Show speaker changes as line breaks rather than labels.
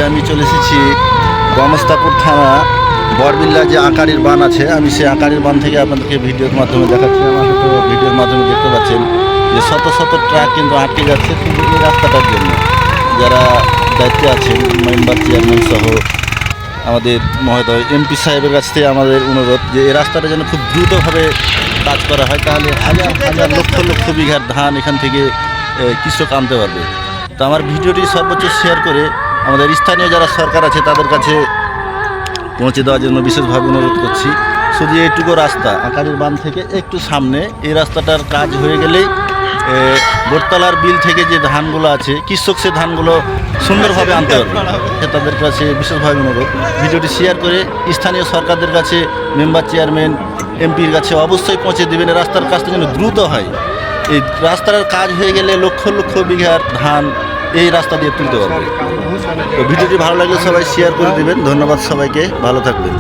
আমি চলে এসেছি গমস্তাপুর থানা বরবিল্লা যে আকারির বান আছে, আমি সেই আকারির বান থেকে আপনাদেরকে ভিডিওর মাধ্যমে দেখাচ্ছি। আমাকে তো ভিডিওর মাধ্যমে দেখতে পাচ্ছেন যে শত শত ট্রাক কিন্তু আটকে যাচ্ছে শুধু এই রাস্তাটার জন্য। যারা দায়িত্বে আছেন মেম্বার চেয়ারম্যান সহ আমাদের মহোদয় এমপি সাহেবের কাছ থেকে আমাদের অনুরোধ যে এই রাস্তাটা যেন খুব দ্রুতভাবে কাজ করা হয়, তাহলে হাজার হাজার লক্ষ লক্ষ বিঘার ধান এখান থেকে কৃষক আনতে পারবে। তো আমার ভিডিওটি সর্বোচ্চ শেয়ার করে আমাদের স্থানীয় যারা সরকার আছে তাদের কাছে পৌঁছে দেওয়ার জন্য বিশেষভাবে অনুরোধ করছি। শুধু এইটুকু রাস্তা আকারির বাঁধ থেকে একটু সামনে, এই রাস্তাটার কাজ হয়ে গেলেই বোটতলার বিল থেকে যে ধানগুলো আছে কৃষক সে ধানগুলো সুন্দরভাবে আনতে পারবে। তাদের কাছে বিশেষভাবে অনুরোধ, ভিডিওটি শেয়ার করে স্থানীয় সরকারদের কাছে মেম্বার চেয়ারম্যান এমপির কাছে অবশ্যই পৌঁছে দেবেন। রাস্তার কাজটা যেন দ্রুত হয়। এই রাস্তার কাজ হয়ে গেলে লক্ষ লক্ষ বিঘার ধান এই রাস্তা দিয়ে তুলতে পারবে। তো ভিডিওটি ভালো লাগলে সবাই শেয়ার করে দেবেন। ধন্যবাদ সবাইকে, ভালো থাকবেন।